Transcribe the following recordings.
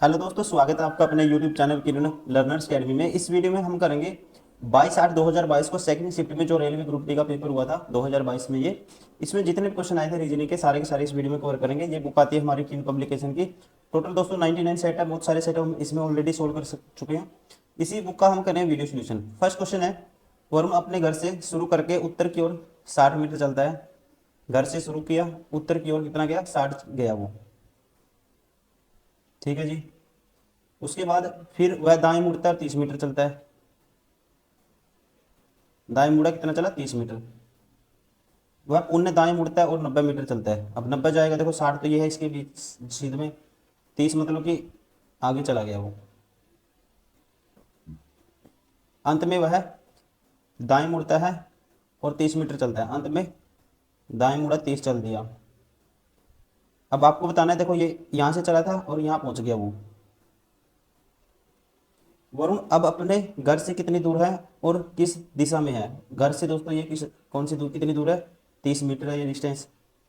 Hello दोस्तों, स्वागत है आपका अपने YouTube चैनल किरण लर्नर्स अकेडमी में। इस वीडियो में हम करेंगे 22/8/2022 को सेकंड शिफ्ट में जो रेलवे ग्रुप डी का पेपर हुआ था 2022 में। ये इसमें जितने भी क्वेश्चन आए थे रीजनिंग के सारे इस वीडियो में कवर करेंगे। ये बुक आती है हमारी किन पब्लिकेशन की। टोटल दोस्तों 99 सेट है, बहुत सारे सेट हम इसमें ऑलरेडी सोल्व कर चुके हैं। इसी बुक का हम करें वीडियो सोल्यूशन। फर्स्ट क्वेश्चन है, वरुण अपने घर से शुरू करके उत्तर की ओर 60 मीटर चलता है। घर से शुरू किया, उत्तर की ओर कितना गया? 60 गया वो। ठीक है जी। उसके बाद फिर वह दाएं मुड़ता है, 30 मीटर चलता है। दाएं मुड़ा, कितना चला? 30 मीटर। वह पुण्य दाएं मुड़ता है और 90 मीटर चलता है। अब 90 जाएगा, देखो 60 तो ये है इसके बीच सीध में, 30 मतलब कि आगे चला गया वो। अंत में वह दाएं मुड़ता है और 30 मीटर चलता है। अंत में दाएं मुड़ा, 30 चल दिया। अब आपको बताना है, देखो ये यहाँ से चला था और यहाँ पहुंच गया वो। वरुण अब अपने घर से कितनी दूर है और किस दिशा में है? घर से दोस्तों ये कौन सी दूर, कितनी दूर है? 30 मीटर है ये डिस्टेंस।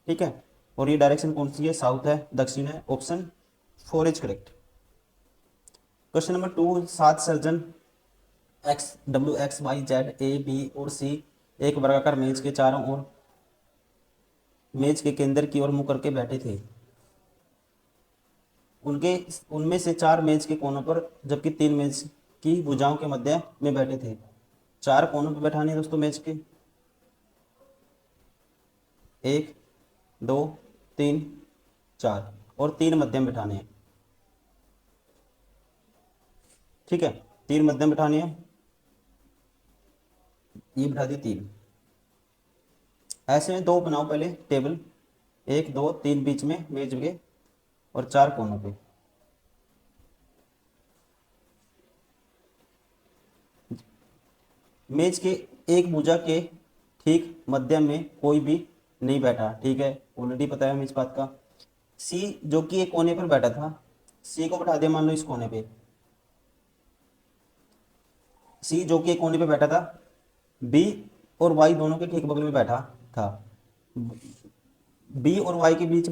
ठीक है। और ये डायरेक्शन कौन सी है? साउथ है, दक्षिण है। Option 4 is correct. Question number 2, 7 सर्जन X W X Y Z A B और सी एक वर्गाकार मेज के चारों ओर मेज के केंद्र की ओर मुंह करके बैठे थे। उनके उनमें से 4 मेज के कोनों पर जबकि 3 मेज की भुजाओं के मध्य में बैठे थे। 4 कोनों पर बैठाने हैं दोस्तों मेज के, 1 2 3 4, और 3 मध्यम बैठाने हैं। ठीक है, 3 मध्यम बैठाने हैं। ये बैठा दी 3। ऐसे में 2 बनाओ पहले टेबल, 1 2 3 बीच में मेज के और 4 कोनों पे। मेज के एक भुजा के ठीक मध्य में कोई भी नहीं बैठा। ठीक है, ऑलरेडी पता है हमें इस बात का। सी जो कि एक कोने पर बैठा था, सी को बैठा दिया मान लो इस कोने पे। सी जो कि एक कोने पे बैठा था, बी और वाई दोनों के ठीक बगल में बैठा था। बी और वाई के बीच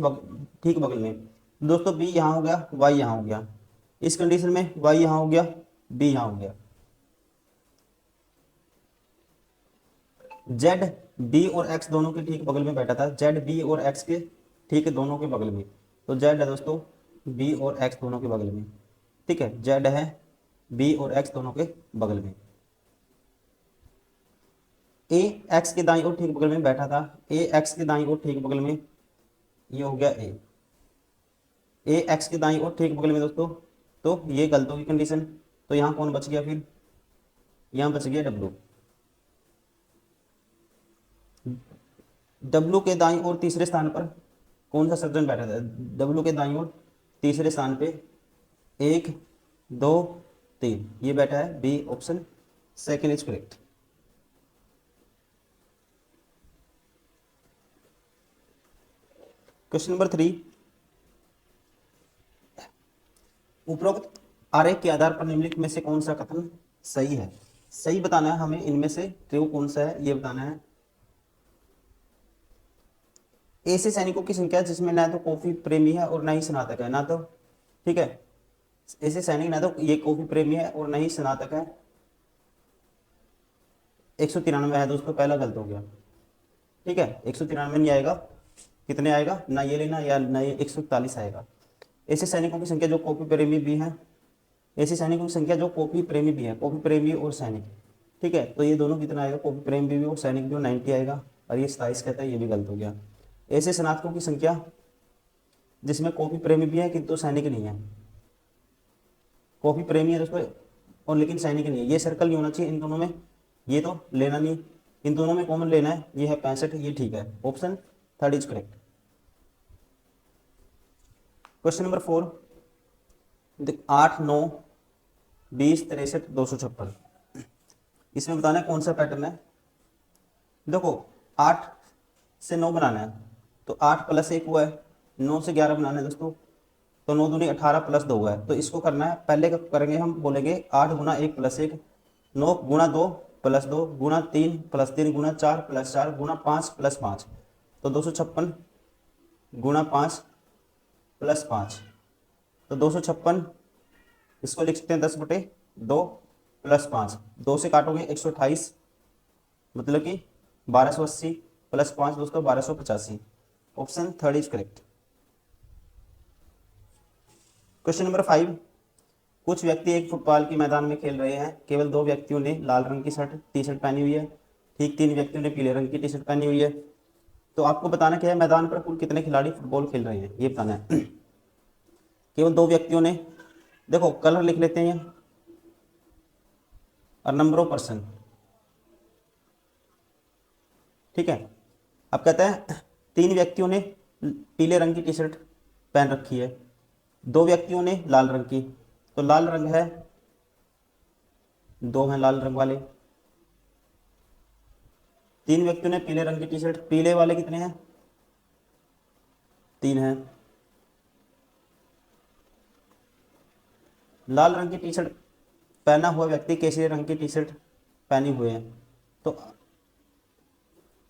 ठीक बगल में। दोस्तों बी यहाँ हो गया, वाई यहाँ हो गया। इस कंडीशन में वाई यहाँ हो गया, बी यहाँ हो गया। जेड बी और एक्स दोनों के ठीक बगल में बैठा था। जेड बी और एक्स के ठीक दोनों के बगल में। तो जेड है दोस्तों बी और एक्स दोनों के बगल में। ठीक है, जेड है बी और एक्स दोनों के बगल में। ए एक्स के दाईं ओर ठीक बगल में बैठा था। ए एक्स के दाईं ओर ठीक बगल में, ये हो गया ए। ए एक्स के दाईं ओर ठीक बगल में दोस्तों, तो ये गलत होगी कंडीशन। तो यहाँ कौन बच गया? फिर यहाँ बच गया डब्लू। डब्लू के दाईं ओर तीसरे स्थान पर कौन सा सर्जन बैठा था? डब्लू के दाईं ओर तीसरे स्थान पे 1 2 3 ये बैठा है B. Option second is correct. Question number 3, उपरोक्त आरेख के आधार पर निम्नलिखित में से कौन सा कथन सही है? सही बताना है हमें, इनमें से ट्रू कौन सा है ये बताना है। ऐसे सैनिकों की संख्या जिसमें ना तो कॉफी प्रेमी है और ना ही स्नातक है, ना तो। ठीक है, ऐसे सैनिक ना तो ये कॉफी प्रेमी है और ना ही स्नातक है। 193 है दोस्तों, पहला गलत हो गया। ठीक है, 193 नहीं आएगा। कितने आएगा? ना ये लेना या ना ये 141 आएगा। ऐसे सैनिकों की संख्या जो कॉफी प्रेमी भी हैं, ऐसे सैनिकों की संख्या जो कॉफी प्रेमी भी है, कॉफी प्रेमी और सैनिक। ठीक है, तो ये दोनों कितना आएगा? कॉफी प्रेमी भी और सैनिक भी 90 आएगा। और ये 27 कहता है, ये भी गलत हो गया। ऐसे स्नातकों की संख्या जिसमें कॉफी प्रेमी भी है किंतु सैनिक नहीं है। कॉफी प्रेमी है दोस्तों और लेकिन सैनिक नहीं है, ये सर्कल नहीं होना चाहिए इन दोनों में। ये तो लेना नहीं, इन दोनों में कॉमन लेना है। ये है 65, ये ठीक है। Option third is correct. Question number 4, 8 9 20 63 256, इसमें बताना है कौन सा पैटर्न है। देखो 8 से 9 बनाना है, तो 8 प्लस 1 हुआ है। 9 से 11 बनाना है दोस्तों, तो 9 दूनी 18 प्लस 2 हुआ है। तो इसको करना है, पहले का करेंगे हम, बोलेंगे 8 गुना 1 प्लस 1, 9 गुना 2 प्लस 2 गुना 3 प्लस 3 गुना 4 प्लस 4 गुना 5 प्लस 5। तो 256 गुना 5 प्लस 5, तो 256 इसको लिख सकते हैं 10/2 प्लस 5, 2 से काटोगे 128, मतलब कि 1280 प्लस 5 दोस्तों 1285। Option third is correct. Question number 5, कुछ व्यक्ति एक फुटबॉल के मैदान में खेल रहे हैं। केवल 2 व्यक्तियों ने लाल रंग की टी शर्ट पहनी हुई है, ठीक 3 व्यक्तियों ने पीले रंग की टी शर्ट पहनी हुई है। तो आपको बताना क्या है, मैदान पर कुल कितने खिलाड़ी फुटबॉल खेल रहे हैं ये बताना है। केवल 2 व्यक्तियों ने, देखो कलर लिख लेते हैं और नंबर ऑफ पर्सन, ठीक है। अब कहता है 3 व्यक्तियों ने पीले रंग की टी शर्ट पहन रखी है, 2 व्यक्तियों ने लाल रंग की, तो लाल रंग है, 2 हैं लाल रंग वाले। 3 व्यक्तियों ने पीले रंग की टी शर्ट, पीले वाले कितने हैं, 3 हैं। लाल रंग की टी शर्ट पहना हुआ व्यक्ति केसरी रंग की टी शर्ट पहनी हुए हैं, तो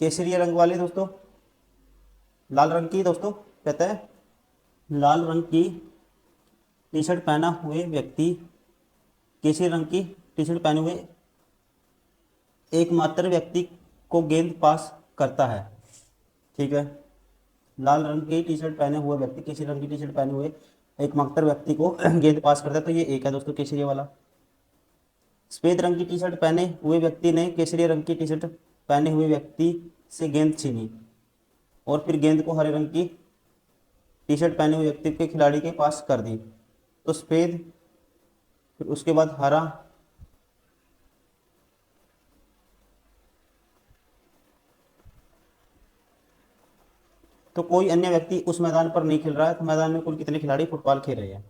केसरी रंग वाले दोस्तों, लाल रंग की दोस्तों कहता है लाल रंग की टी शर्ट पहना हुए व्यक्ति केसरी रंग की टी शर्ट पहने हुए एकमात्र व्यक्ति को गेंद पास करता है, ठीक है। लाल रंग की टी शर्ट पहने हुए व्यक्ति केसरी रंग की टी शर्ट पहने हुए एकमात्र व्यक्ति को गेंद पास करता है, तो ये एक है दोस्तों केसरी वाला। सफेद रंग की टी शर्ट पहने हुए व्यक्ति ने केसरी रंग की टी शर्ट पहने हुए व्यक्ति से गेंद छीनी और फिर गेंद को हरे रंग की टी शर्ट पहने हुए व्यक्ति के खिलाड़ी के पास कर दी, तो सफेद फिर उसके बाद हरा, तो कोई अन्य व्यक्ति उस मैदान पर नहीं खेल रहा है, तो मैदान में कुल कितने खिलाड़ी फुटबॉल खेल रहे हैं।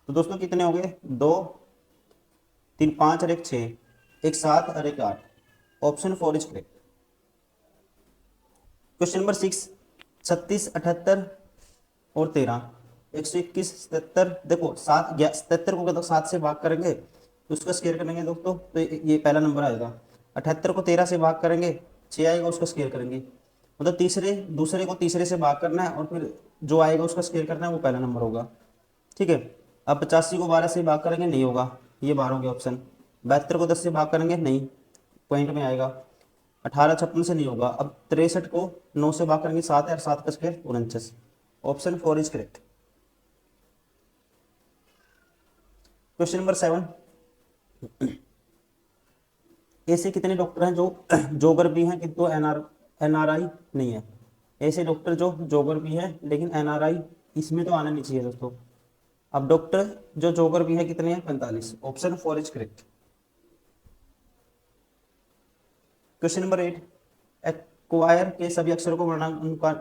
तो दोस्तों कितने हो गए, 2 3 5 और 1 6, 1 7 और 1 8। Option 4 is correct. Question number 6, 36 78 और 13, 121 77। देखो 7 77 को 7 से भाग करेंगे तो उसका स्केयर करेंगे दोस्तों, तो ये पहला नंबर आएगा। 78 को 13 से भाग करेंगे 6 आएगा, उसका स्केयर करेंगे। मतलब दूसरे को तीसरे से भाग करना है और फिर जो आएगा उसका स्केयर करना है, वो पहला नंबर होगा, ठीक है। अब 85 को 12 से भाग करेंगे, नहीं होगा, ये बाहर हो गया ऑप्शन। 72 को 10 से भाग करेंगे, नहीं, पॉइंट में आएगा। 18 56 से नहीं होगा। अब 63 को 9 से भाग करेंगे, 7 है और 7 का square 49। Option 4 is correct. Question number 7, ऐसे कितने डॉक्टर हैं जो जोगर भी हैं किंतु एनआरआई नहीं है। ऐसे डॉक्टर जो जोगर भी है लेकिन एनआरआई इसमें तो आना नहीं चाहिए दोस्तों। अब डॉक्टर जो जोगर भी है कितने हैं, 45। Option 4 is correct. Question number 8, acquire के सभी अक्षरों को वर्णानुक्रम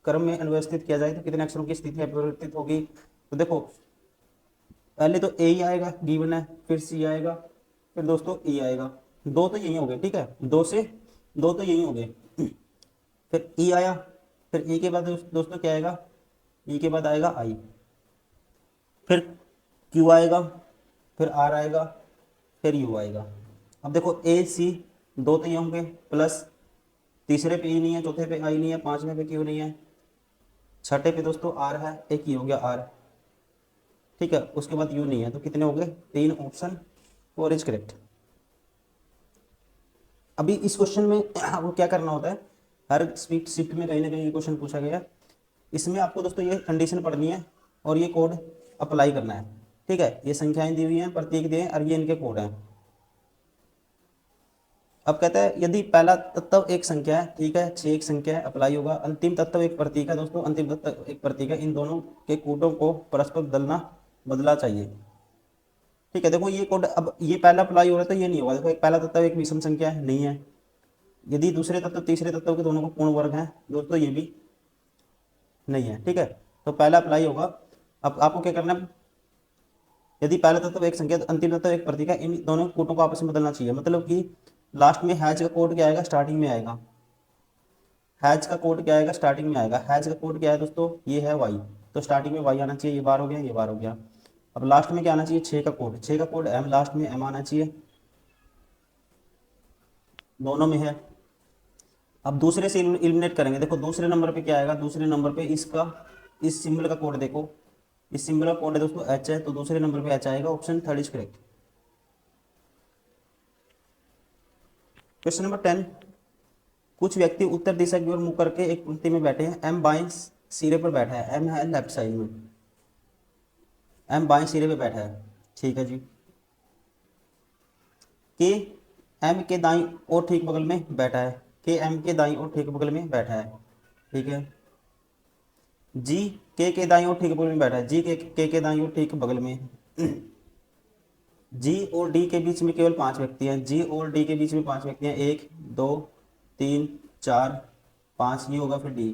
क्रम में अनुव्यवस्थित किया जाए तो कितने अक्षरों की स्थिति अपरिवर्तित होगी। तो देखो पहले तो ए ही आएगा, गिवन है, फिर सी आएगा, फिर दोस्तों ई आएगा। 2 तो यही हो गए, ठीक है, 2 तो यही हो गए। फिर ई आया, फिर ई के बाद दोस्तों क्या आएगा, ई के बाद आएगा आई, फिर क्यू आएगा, फिर आर आएगा, फिर यू आएगा। अब देखो ए सी 2 तो ये होंगे, प्लस तीसरे पे ई नहीं है, चौथे पे आई नहीं है, पांचवें पे क्यू नहीं है, छठे पे दोस्तों आर है, एक ही हो गया आर, ठीक है। उसके बाद यू नहीं है, तो कितने हो गए, 3। Option 4 is correct. अभी इस क्वेश्चन में आपको क्या करना होता है, हर शिफ्ट में कहीं ना कहीं ये क्वेश्चन पूछा गया है, इसमें आपको दोस्तों ये कंडीशन पढ़नी है और ये कोड अप्लाई करना है, ठीक है। ये संख्याएं दी हुई हैं, प्रतीक दिए हैं और ये इनके कोड हैं। अब कहता है यदि पहला तत्व एक संख्या है, ठीक है, 6 एक संख्या है, अप्लाई होगा। अंतिम तत्व एक प्रतीक है दोस्तों, अंतिम तत्व एक प्रतीक है, इन दोनों के कोडों को परस्पर बदला चाहिए, ठीक है। देखो ये कोड, अब ये पहला अप्लाई हो रहा है तो ये नहीं होगा। देखो एक पहला तत्व एक विषम संख्या है, नहीं है। यदि दूसरे तत्व तीसरे तत्व के दोनों को पूर्ण वर्ग है दोस्तों, ये भी नहीं है, ठीक है। तो पहला अप्लाई होगा। अब आपको क्या करना है, यदि पहला तत्व एक संख्या, अंतिम तत्व एक प्रतीक है, इन दोनों कोटों को आपस में बदलना चाहिए। मतलब कि लास्ट में हैज का कोड क्या आएगा, स्टार्टिंग में आएगा। हैज का कोड क्या आएगा, स्टार्टिंग में आएगा। हैज का कोड क्या है दोस्तों, ये है वाई, तो स्टार्टिंग में वाई आना चाहिए। ये बार हो गया, ये बार हो गया। अब लास्ट में क्या आना चाहिए, 6 का कोड, 6 का कोड एम, लास्ट में एम आना चाहिए, दोनों में है। अब दूसरे से एलिमिनेट करेंगे। देखो दूसरे नंबर पे क्या आएगा, दूसरे नंबर पे इसका, इस सिंबल का कोड देखो, इस सिंबल का कोड है दोस्तों एच है, तो दूसरे नंबर पे एच आएगा, option third is correct. Question number 10, कुछ व्यक्ति उत्तर दिशा की ओर मुख करके एक पंक्ति में बैठे हैं। एम बाएं सिरे पर बैठा है, एम है लेफ्ट साइड में, एम बाएं सिरे पे बैठा है, ठीक है जी। के एम के दाईं और ठीक बगल में बैठा है, के एम के दाईं और ठीक बगल में बैठा है, ठीक है। जी के दाईं और ठीक बगल में बैठा है, जी के दाईं और ठीक बगल में। जी और डी के बीच में केवल 5 व्यक्ति हैं, जी और डी के बीच में 5 व्यक्ति हैं, 1 2 3 4 5, ये होगा फिर डी।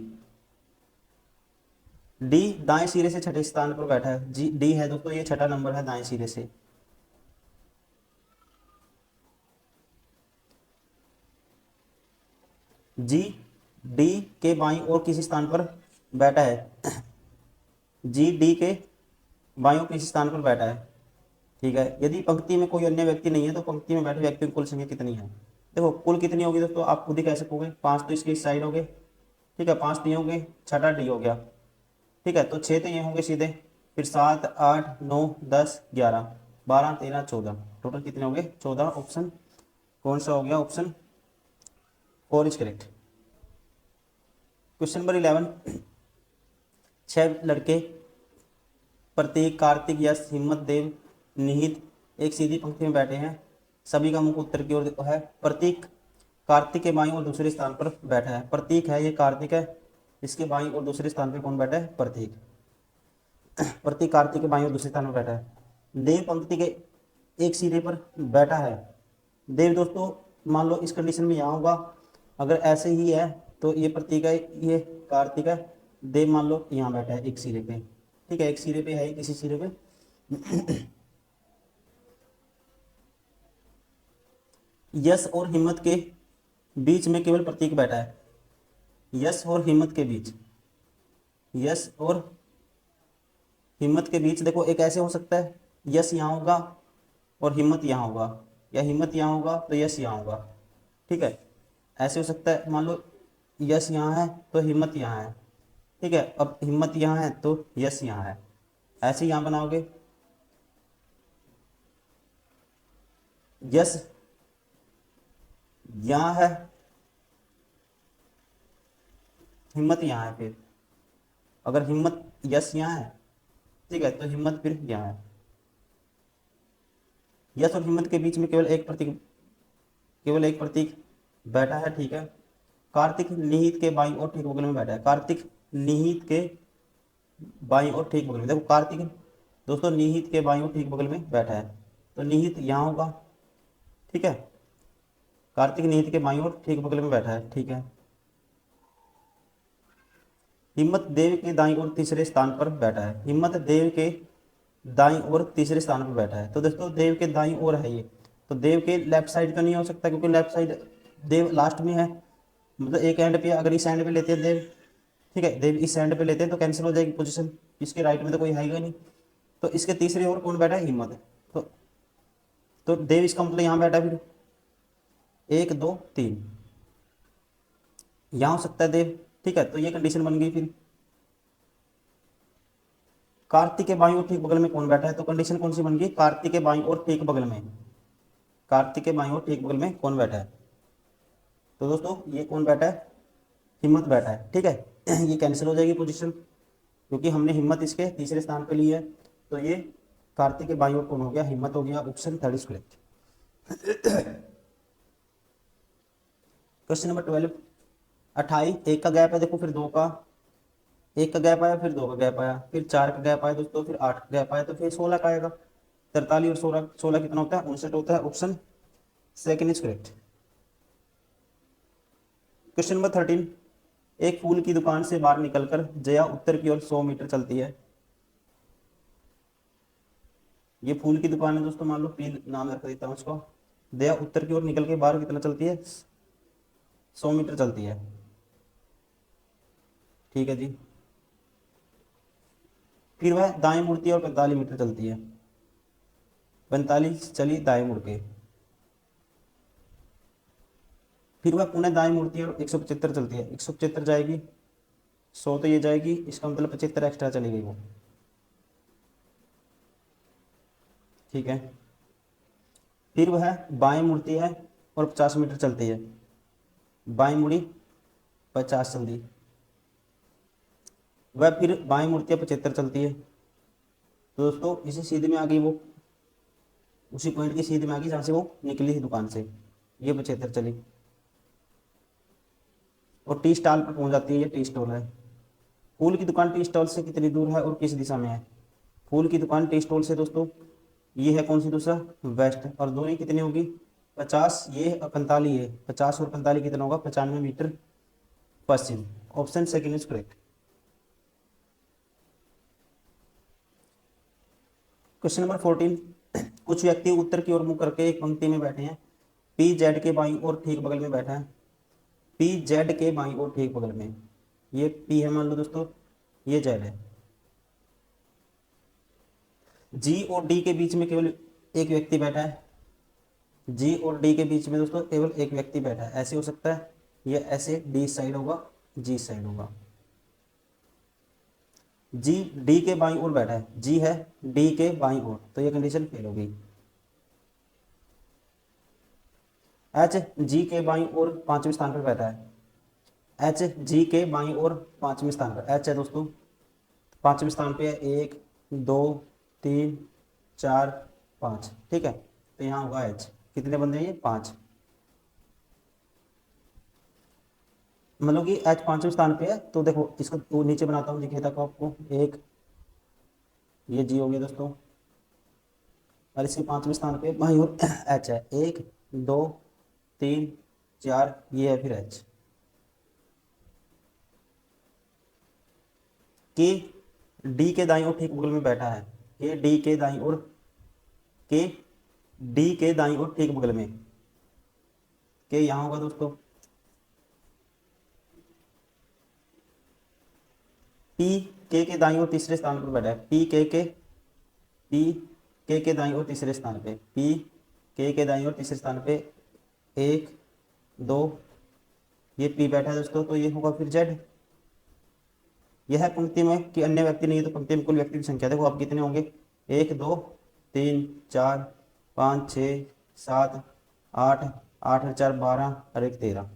डी दाएं सिरे से छठे स्थान पर बैठा है, जी डी है दोस्तों, ये छठा नंबर है दाएं सिरे से। जी डी के बाईं और किसी स्थान पर बैठा है, जी डी के बाईं और किसी स्थान पर बैठा है, ठीक है। यदि पंक्ति में कोई अन्य व्यक्ति नहीं है तो पंक्ति में बैठे व्यक्तियों की कुल संख्या कितनी है? देखो कुल कितनी होगी दोस्तों, आप खुद ही कह सकोगे। 5 तो इसके इस साइड हो गए, ठीक है, 5 तो ये हो गए, छठा डी हो गया, ठीक है, तो 6 तो ये होंगे सीधे, फिर 7 8 9 10 11 12 13 14, टोटल कितने हो गए? 14। ऑप्शन कौन सा हो गया? Option 4 is correct. Question number 11, 6 लड़के प्रतीक, कार्तिक, यश, हिम्मत, देव, निहित एक सीधी पंक्ति में बैठे हैं, सभी का मुख उत्तर की ओर है। प्रतीक कार्तिक के बाईं और दूसरे स्थान पर बैठा है, प्रतीक है ये, कार्तिक है, इसके बाईं और दूसरे स्थान पर कौन बैठा है? प्रतीक। प्रतीक कार्तिक के बाईं और दूसरे स्थान पर बैठा है। देव पंक्ति के एक सिरे पर बैठा है, देव दोस्तों मान लो इस कंडीशन में यहाँ होगा, अगर ऐसे ही है तो ये प्रतीक है, ये कार्तिक है, देव मान लो यहाँ बैठा है एक सिरे पे, ठीक है, एक सिरे पे है, किसी सिरे पे। यश और हिम्मत के बीच में केवल प्रतीक बैठा है, यश और हिम्मत के बीच, यश और हिम्मत के बीच देखो एक ऐसे हो सकता है, यश यहाँ होगा और हिम्मत यहाँ होगा, या हिम्मत यहाँ होगा तो यश यहाँ होगा, ठीक है, ऐसे हो सकता है। मान लो यश यहाँ है तो हिम्मत यहाँ है, ठीक है, अब हिम्मत यहाँ है तो यश यहाँ है, ऐसे यहाँ बनाओगे, यश यहाँ है, हिम्मत यहाँ है, फिर अगर हिम्मत यश यहाँ है, ठीक है, तो हिम्मत फिर यहाँ है। यश और हिम्मत के बीच में केवल एक प्रतीक बैठा है, ठीक है। कार्तिक निहित के बाईं और ठीक बगल में बैठा है, कार्तिक निहित के बाईं और ठीक बगल में, देखो कार्तिक दोस्तों निहित के बाईं और ठीक बगल में बैठा है, तो निहित यहाँ होगा, ठीक है, कार्तिक निहित के बाईं और ठीक बगल में बैठा है, ठीक है। हिम्मत देव के दाईं और तीसरे स्थान पर बैठा है, हिम्मत देव के दाईं और तीसरे स्थान पर बैठा है, तो दोस्तों देव के दाईं ओर है ये, तो देव के लेफ्ट साइड का नहीं हो सकता क्योंकि लेफ्ट साइड देव लास्ट में है, मतलब एक एंड पे, अगर इस एंड पे लेते हैं देव, ठीक है, देव इस एंड पे लेते हैं तो कैंसिल हो जाएगी पोजीशन, इसके राइट में तो कोई है ही नहीं, तो इसके तीसरे ओर कौन बैठा है? हिम्मत, तो देव इसका मतलब यहाँ बैठा, फिर 1 2 3 यहाँ हो सकता है देव, ठीक है, तो ये कंडीशन बन गई। फिर कार्तिक के बाईं और ठीक बगल में कौन बैठा है, तो कंडीशन कौन सी बन गई? कार्तिक के बाईं और ठीक बगल में, कार्तिक के बाईं और ठीक बगल में कौन बैठा है? तो दोस्तों ये कौन बैठा है? हिम्मत बैठा है, ठीक है। ये कैंसिल हो जाएगी पोजीशन क्योंकि हमने हिम्मत इसके तीसरे स्थान पे ली है, तो ये कार्तिक के बाईं ओर कौन हो गया? हिम्मत हो गया, option third is correct. Question number 12, 28 एक का गैप है, देखो फिर 2 का, एक का गैप आया, फिर 2 का गैप आया, फिर 4 का गैप आया दोस्तों, फिर 8 का गैप आया, तो फिर 16 का आएगा। 43 और 16, 16 कितना होता है? 59 होता है, option second is correct. Question number 13, एक फूल की दुकान से बाहर निकलकर जया उत्तर की ओर 100 मीटर चलती है। ये फूल की दुकान है दोस्तों, मान लो पी नाम रख देता हूँ उसको। जया उत्तर की ओर निकल के बाहर कितना चलती है? 100 मीटर चलती है, ठीक है जी। फिर वह दाएं मुड़ती है और 45 मीटर चलती है, 45 चली दाएं मुड़ के, फिर वह पुनः दाएं मुड़ती है और 175 चलती है, 175 जाएगी, 100 तो ये जाएगी, इसका मतलब 75 एक्स्ट्रा चली गई वो, ठीक है। फिर वह बाएं मुड़ती है और 50 मीटर चलती है, बाएं मुड़ी 50 चल दी, वह फिर बाएं मुड़ती है 75 चलती है। तो दोस्तों इसी सीधे में आ गई वो, उसी पॉइंट की सीधे में आ गई जहाँ से वो निकली थी दुकान से, ये 75 चली और टी स्टॉल पर पहुंच जाती है, ये टी स्टॉल है। फूल की दुकान टी स्टॉल से कितनी दूर है और किस दिशा में है? फूल की दुकान टी स्टॉल से दोस्तों ये है कौन सी दिशा? वेस्ट। और दूरी कितनी होगी? 50, ये 45 है, 50 और 45 कितना होगा? 95 मीटर पश्चिम। Option second is correct. Question number 14, कुछ व्यक्ति उत्तर की ओर मुंह करके एक पंक्ति में बैठे हैं। पी जेड के बाईं ओर ठीक बगल में बैठा है, पी जेड के बाईं ओर ठीक बगल में, ये पी है मान लो दोस्तों, ये जेड है। जी और डी के बीच में केवल एक व्यक्ति बैठा है, जी और डी के बीच में दोस्तों केवल एक व्यक्ति बैठा है। ऐसे हो सकता है, ये ऐसे डी साइड होगा, जी साइड होगा। जी डी के बाईं ओर बैठा है, जी है डी के बाईं ओर, तो ये कंडीशन फेल होगी। एच जी के बाईं ओर 5वें स्थान पर बैठा है, एच जी के बाईं ओर 5वें स्थान पर, एच है दोस्तों 5वें स्थान पे है, 1 2 3 4 5, ठीक है। तो यहाँ होगा एच, कितने बंदे हैं ये? 5, मतलब कि एच 5वें स्थान पे है। तो देखो इसको नीचे बनाता हूँ दिखेता को आपको, एक ये जी हो गया दोस्तों, और इसके 5वें स्थान पे बाईं ओर एच है, 1 2 3 4, ये है फिर एच। के डी के दाईं ओर ठीक बगल में बैठा है, के डी के दाईं ओर, के डी के दाईं ओर ठीक बगल में, के यहाँ होगा दोस्तों। पी के दाईं ओर तीसरे स्थान पर बैठा है, पी के दाईं ओर तीसरे स्थान पे, पी के दाईं ओर तीसरे स्थान पे, 1 2, ये पी बैठा है दोस्तों, तो ये होगा फिर जेड। यह है पंक्ति में कि अन्य व्यक्ति नहीं है, तो पंक्ति में कुल व्यक्ति की संख्या देखो आप कितने होंगे? 1 2 3 4 5 6 7 8, 8 और 4 12 और 1 13।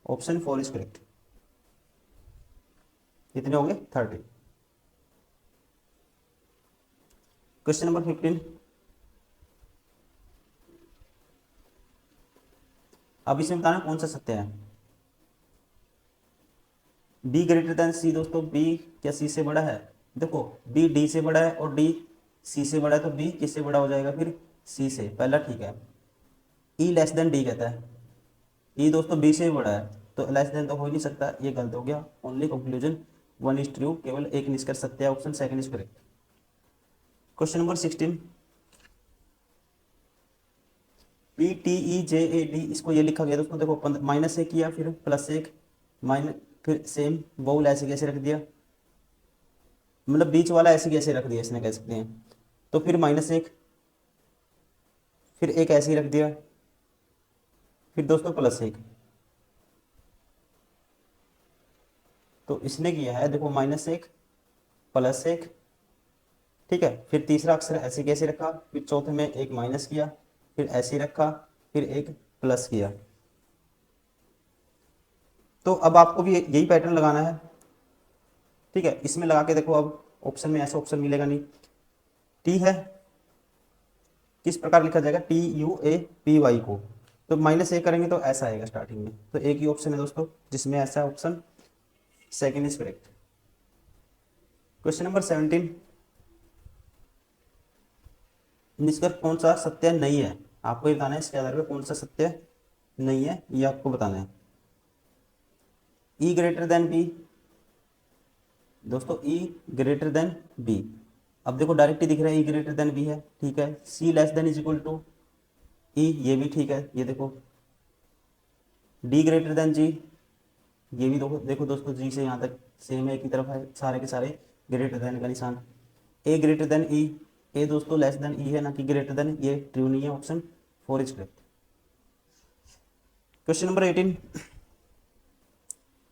Option 4 is correct. कितने होंगे? 30। क्वेश्चन नंबर 15, अब इसमें बताना कौन सा सत्य है। बी ग्रेटर देन सी दोस्तों, बी क्या सी से बड़ा है? देखो बी डी से बड़ा है और डी सी से बड़ा है, तो बी किससे बड़ा हो जाएगा? फिर सी से, पहला ठीक है। ई लेस देन डी कहता है, ई दोस्तों बी से भी बड़ा है, तो लेस देन तो हो ही नहीं सकता, ये गलत हो गया। ओनली कंक्लूजन 1 इज ट्रू, केवल एक निष्कर्ष सत्य है, option second is correct. Question number 16, P T E J A D, इसको ये लिखा गया दोस्तों, देखो -1 किया, फिर +1 माइनस, फिर सेम बाउल ऐसे कैसे रख दिया, मतलब बीच वाला ऐसे कैसे रख दिया, इसने कह सकते हैं। तो फिर -1, फिर एक ऐसे ही रख दिया, फिर दोस्तों +1, तो इसने किया है देखो -1 +1, ठीक है। फिर तीसरा अक्षर ऐसे कैसे रखा, फिर चौथे में एक माइनस किया, फिर ऐसे रखा, फिर एक प्लस किया। तो अब आपको भी यही पैटर्न लगाना है, ठीक है। इसमें लगा के देखो, अब ऑप्शन में ऐसा ऑप्शन मिलेगा नहीं। टी है, किस प्रकार लिखा जाएगा? TUAPY को, तो -1 करेंगे तो ऐसा आएगा स्टार्टिंग में, तो एक ही ऑप्शन है दोस्तों जिसमें ऐसा option second is correct. Question number 17, निष्कर्ष कौन सा सत्य नहीं है? आपको ये बताना है इसके आधार पर कौन सा सत्य नहीं है, ये आपको बताना है। ई ग्रेटर देन बी दोस्तों, ई ग्रेटर देन बी, अब देखो डायरेक्ट ही दिख रहा है ई ग्रेटर देन बी है, ठीक है। C less than is equal to E, ये भी ठीक है, ये देखो। डी ग्रेटर देन जी, ये भी देखो दोस्तों, जी से यहाँ तक सेम है, एक ही तरफ है, सारे के सारे ग्रेटर देन का निशान। ए ग्रेटर देन ई, ए दोस्तों लेस देन ई है ना कि ग्रेटर देन, ये ट्रू नहीं है, option 4 is correct. Question number 18,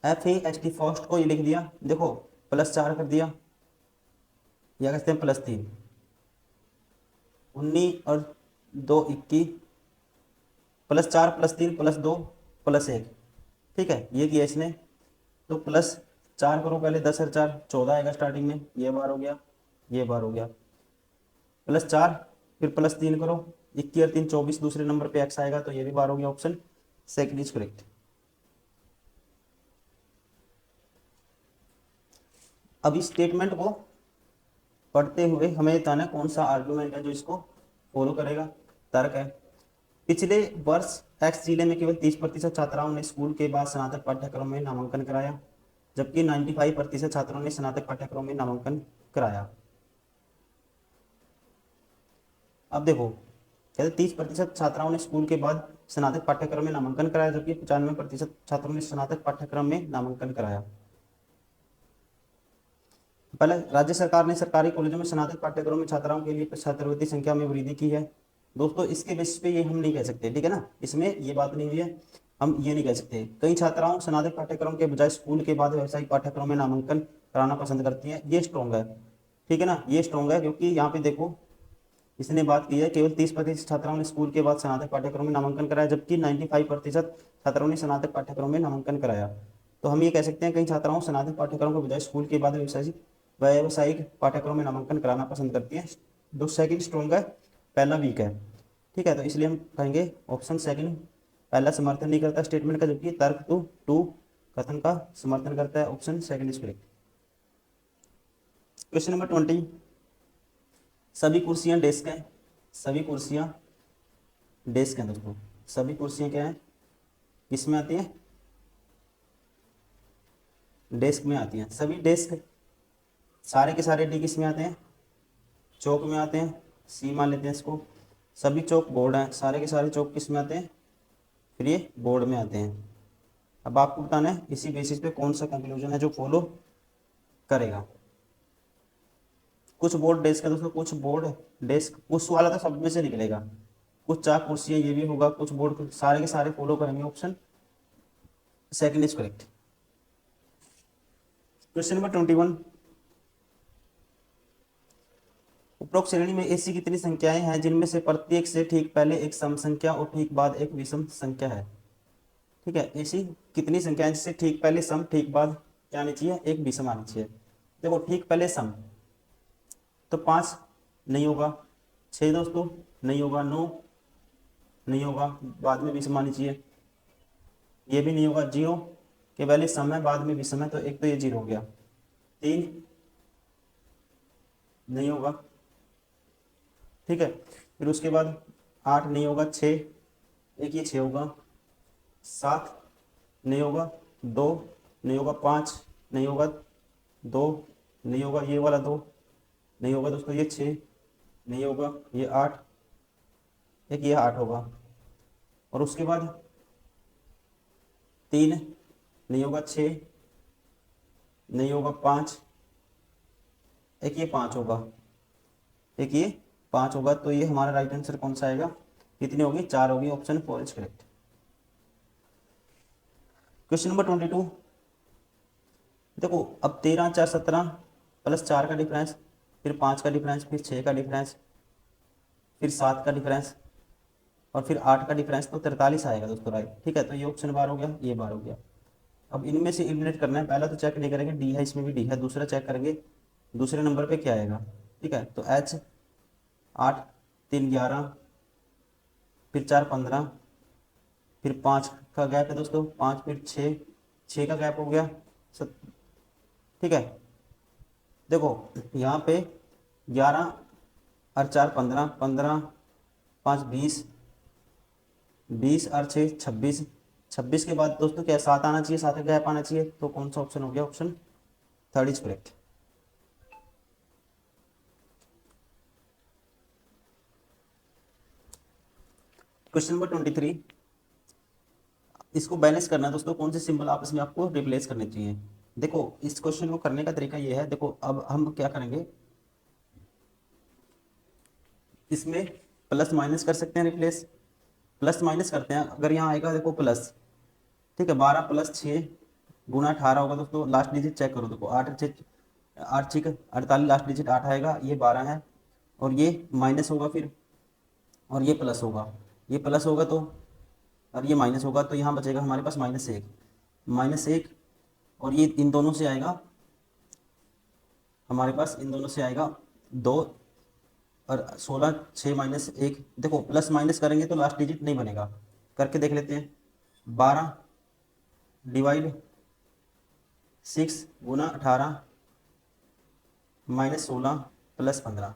FAST first को ये लिख दिया, देखो +4 कर दिया, या कहते हैं +3, 19 और 2 21, +4 +3 +2 +1, ठीक है, ये किया इसने। तो +4 करो पहले, 10 और 4 14 आएगा स्टार्टिंग में, ये बार हो गया, ये बार हो गया, +4, फिर +3 करो, 21 और 3 24, दूसरे नंबर पे x आएगा, तो ये भी बार हो गया, ऑप्शन सेकंड इज करेक्ट। अब इस स्टेटमेंट को पढ़ते हुए हमें बताना कौन सा आर्गुमेंट है जो इसको फॉलो करेगा। तर्क है, पिछले वर्ष एक्स जिले में केवल 30% छात्राओं ने स्कूल के बाद स्नातक पाठ्यक्रम में नामांकन कराया, जबकि 95% छात्रों ने स्नातक पाठ्यक्रम में नामांकन कराया। अब देखो, कहते 30% छात्राओं ने स्कूल के बाद स्नातक पाठ्यक्रम में नामांकन कराया, जबकि 95% छात्रों ने स्नातक पाठ्यक्रम में नामांकन कराया। पहले, राज्य सरकार ने सरकारी कॉलेजों में स्नातक पाठ्यक्रम में छात्राओं के लिए छात्रवृत्ति संख्या में वृद्धि की है। दोस्तों, इसके बेसिस पे ये हम नहीं कह सकते, ठीक है ना, इसमें ये बात नहीं हुई है, हम ये नहीं कह सकते। कई छात्राओं स्नातक पाठ्यक्रम के बजाय स्कूल के बाद व्यावसायिक पाठ्यक्रम में नामांकन कराना पसंद करती हैं, ये स्ट्रॉन्ग है, ठीक है ना, ये स्ट्रॉन्ग है, क्योंकि यहाँ पे देखो इसने बात की है केवल 30% छात्राओं ने स्कूल के बाद स्नातक पाठ्यक्रम में नामांकन कराया, जबकि 95% छात्राओं ने स्नातक पाठ्यक्रम में नामांकन कराया। तो हम ये कह सकते हैं कई छात्राओं स्नातक पाठ्यक्रम के बजाय स्कूल के बाद व्यावसायिक पाठ्यक्रम में नामांकन कराना पसंद करती हैं। दो सेकंड स्ट्रॉन्ग है, पहला वीक है, ठीक है, तो इसलिए हम कहेंगे ऑप्शन सेकंड, पहला समर्थन नहीं करता स्टेटमेंट का, जबकि तर्क टू कथन का समर्थन करता है, option second is correct. Question number 20, सभी कुर्सियां डेस्क हैं, सभी कुर्सियां डेस्क हैं दोस्तों, सभी कुर्सियां क्या हैं, किस में आती हैं, डेस्क में आती हैं, सभी डेस्क, सारे के सारे डी किस में आते हैं, चौक में आते हैं, सी मान लेते हैं इसको, सभी चौक बोर्ड हैं, सारे के सारे चौक किस में आते हैं, फिर ये बोर्ड में आते हैं। अब आपको बताना है इसी बेसिस पे कौन सा कंक्लूजन है जो फॉलो करेगा। कुछ बोर्ड डेस्क है दोस्तों, कुछ बोर्ड डेस्क, कुछ वाला तो सब में से निकलेगा, कुछ चार कुर्सियां ये भी होगा, कुछ बोर्ड, सारे के सारे फॉलो करेंगे, option second is correct. Question number 21, उपरोक्त श्रेणी में ऐसी कितनी संख्याएं हैं जिनमें से प्रत्येक से ठीक पहले एक सम संख्या और ठीक बाद एक विषम संख्या है, ठीक है, ऐसी कितनी संख्याएं जिससे ठीक पहले सम, ठीक बाद क्या आनी चाहिए, एक विषम आनी चाहिए। देखो, ठीक पहले सम तो 5 नहीं होगा, 6 दोस्तों नहीं होगा, 9 नहीं होगा, बाद में विषम आनी चाहिए, ये भी नहीं होगा, 0 के पहले सम है बाद में विषम है, तो एक तो ये 0 हो गया, 3 नहीं होगा, ठीक है, फिर उसके बाद 8 नहीं होगा, 6 एक ये 6 होगा, 7 नहीं होगा, 2 नहीं होगा, 5 नहीं होगा, 2 नहीं होगा, ये वाला 2 नहीं होगा दोस्तों, ये 6 नहीं होगा, ये 8, एक ये 8 होगा, और उसके बाद 3 नहीं होगा, 6 नहीं होगा, 5 एक ये 5 होगा, एक ये 5 होगा, तो ये हमारा राइट आंसर कौन सा आएगा, कितनी होगी, 4 होगी, option 4 is correct. Question number 22, देखो अब 13 4 17 +4 का डिफरेंस, फिर 5 का डिफरेंस, फिर 6 का डिफरेंस, फिर 7 का डिफरेंस, और फिर 8 का डिफरेंस, तो 43 आएगा दोस्तों, राइट, ठीक है, तो ये ऑप्शन बार हो गया, ये बार हो गया। अब इनमें से एलिमिनेट करना है, पहला तो चेक नहीं करेंगे, डी है, इसमें भी डी है, दूसरा चेक करेंगे दूसरे नंबर पे क्या आएगा, ठीक है, तो एच 8 3 11, फिर 4 15, फिर 5 का गैप है दोस्तों, 5 फिर 6 का गैप हो गया, ठीक है, देखो यहाँ पे 11 और 4 15, 15 5 20, 20 और 6 26, 26 के बाद दोस्तों क्या 7 आना चाहिए, 7 का गैप आना चाहिए, तो कौन सा ऑप्शन हो गया, option third is correct. Question number 23, इसको बैलेंस करना है दोस्तों, कौन से सिंबल आपस में आपको रिप्लेस करने चाहिए। देखो, इस क्वेश्चन को करने का तरीका ये है, देखो अब हम क्या करेंगे, इसमें प्लस माइनस कर सकते हैं रिप्लेस, प्लस माइनस करते हैं, अगर यहाँ आएगा देखो प्लस, ठीक है, 12 + 6 गुना 18 होगा दोस्तों, लास्ट डिजिट चेक करो, देखो 8 6 48, लास्ट डिजिट 8 आएगा, ये 12 है, और ये माइनस होगा, फिर और ये प्लस होगा, ये प्लस होगा तो, और ये माइनस होगा तो यहाँ बचेगा हमारे पास -1, -1, और ये इन दोनों से आएगा हमारे पास, इन दोनों से आएगा 2, और 16, 6 -1, देखो प्लस माइनस करेंगे तो लास्ट डिजिट नहीं बनेगा, करके देख लेते हैं। 12 डिवाइड 6 गुना 18 -16 प्लस 15,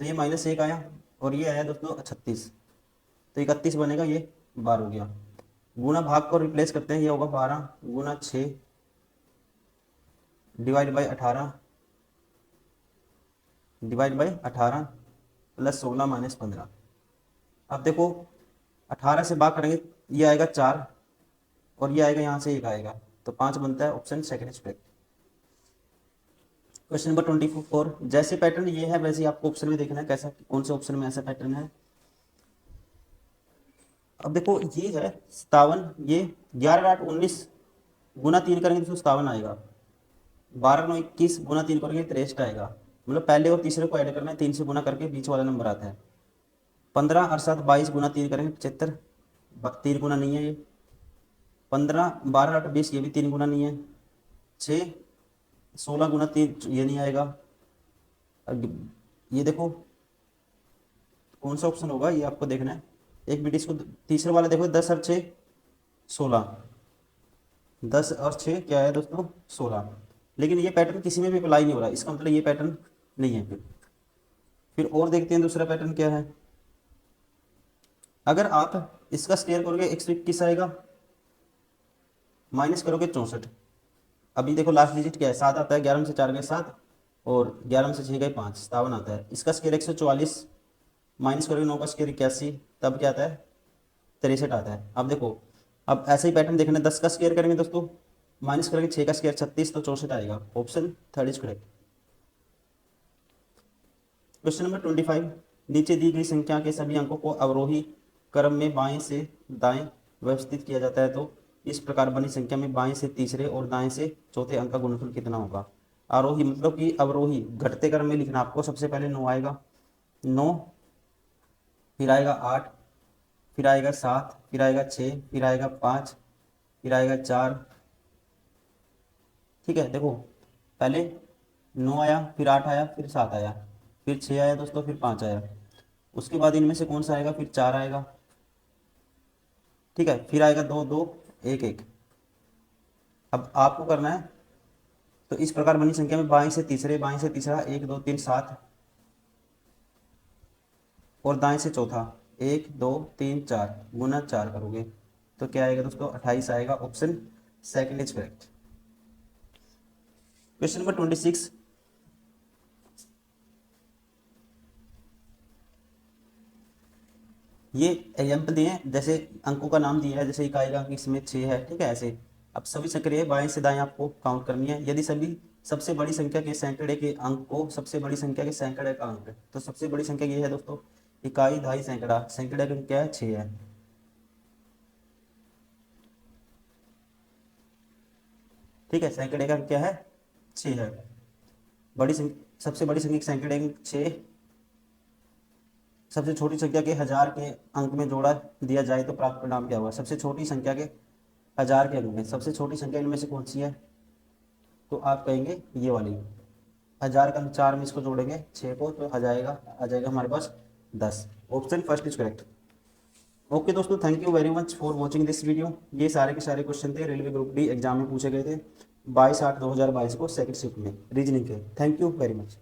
तो ये -1 आया, और ये आया दोस्तों 36, तो 31 बनेगा, ये बार हो गया। गुना भाग को रिप्लेस करते हैं, ये होगा 12 गुना 6 डिवाइड बाई 18 प्लस 16 माइनस 15। अब देखो 18 से भाग करेंगे, ये आएगा 4, और ये आएगा यहाँ से 1 आएगा, तो 5 बनता है, option second is correct. Question number 24, जैसे पैटर्न ये है वैसे आपको ऑप्शन में देखना है कैसा, कौन से ऑप्शन में ऐसा पैटर्न है। अब देखो ये है 57, ये 11 8 19 गुना 3 करेंगे तो 57 आएगा, 12 9 21 गुना 3 करेंगे 63 आएगा, मतलब पहले और तीसरे को ऐड करना है, 3 से गुना करके बीच वाला नंबर आता है। 15 और 7 22 गुना 3 करेंगे 75, 3 गुना नहीं है ये। 15 12 8 20, ये भी 3 गुना नहीं है। 6 16 गुना 3, ये नहीं आएगा। ये देखो कौन सा ऑप्शन होगा, ये आपको देखना है। एक मिनट, इसको तीसरे वाला देखो, 10 और 6 16, 10 और 6 क्या है दोस्तों 16, लेकिन ये पैटर्न किसी में भी अप्लाई नहीं हो रहा, इसका मतलब ये पैटर्न नहीं है। फिर और देखते हैं दूसरा पैटर्न क्या है। अगर आप इसका स्क्वायर करोगे 121 आएगा, माइनस करोगे 64, अभी देखो लास्ट डिजिट क्या है 7 आता है, 11 में से 4 गए 7, और 11 में से 6 गए 5, 57 आता है। इसका स्क्वायर 144, माइनस करोगे 9 का स्क्वायर 81, तब क्या आता है 63 आता है। अब देखो, अब ऐसे ही पैटर्न देखना है, 10 का स्क्वायर करेंगे दोस्तों, माइनस करेंगे 6 का स्क्वायर 36, तो 64 आएगा, option third is correct. Question number 25, नीचे दी गई संख्या के सभी अंकों को अवरोही क्रम में बाएं से दाएं व्यवस्थित किया जाता है, तो इस प्रकार बनी संख्या में बाएं से तीसरे और दाएं से चौथे अंक का गुणनफल कितना होगा। आरोही मतलब कि अवरोही घटते क्रम में लिखना आपको, सबसे पहले 9 आएगा, 9, फिर आएगा 8, फिर आएगा 7, फिर आएगा 6, फिर आएगा 5, फिर आएगा 4। ठीक है, देखो पहले 9 आया, फिर 8 आया, फिर 7 आया, फिर 6 आया दोस्तों, फिर 5 आया, उसके बाद इनमें से कौन सा आएगा, फिर 4 आएगा। ठीक है, फिर आएगा 2 2 1 1। अब आपको करना है, तो इस प्रकार बनी संख्या में बाएं से तीसरे, बाएं से तीसरा 1 2 3 7, और दाएं से चौथा 1 2 3 4, गुना 4 करोगे तो क्या आएगा दोस्तों 28 आएगा, option second is correct. Question number 26, ये एग्जाम्पल दिए हैं, जैसे अंकों का नाम दिया है, जैसे इकाई का अंक इसमें 6 है। ठीक है, ऐसे अब सभी संख्याएं बाएं से दाएं आपको काउंट करनी है। यदि सभी सबसे बड़ी संख्या के सैकड़े के अंक को सबसे बड़ी संख्या के सैकड़े का अंक, तो सबसे बड़ी संख्या ये है दोस्तों इकाई दहाई सैकड़ा, सैकड़े का अंक क्या है 6 है। ठीक है, सैकड़े का अंक क्या है 6 है। बड़ी सबसे बड़ी संख्या के सैकड़े अंक 6, सबसे छोटी संख्या के 1000 के अंक में जोड़ा दिया जाए तो प्राप्त परिणाम क्या होगा। सबसे छोटी संख्या के 1000 के अंक में सबसे छोटी संख्या इनमें से कौन सी है, तो आप कहेंगे ये वाली। 1000 का अंक 4 में इसको जोड़ेंगे 6 को, तो आ जाएगा हमारे पास 10, option first is correct. Okay दोस्तों, thank you very much for watching this video. ये सारे के सारे क्वेश्चन थे, रेलवे ग्रुप डी एग्जाम में पूछे गए थे 22/8/2022 को सेकंड शिफ्ट में रीजनिंग के। Thank you very much.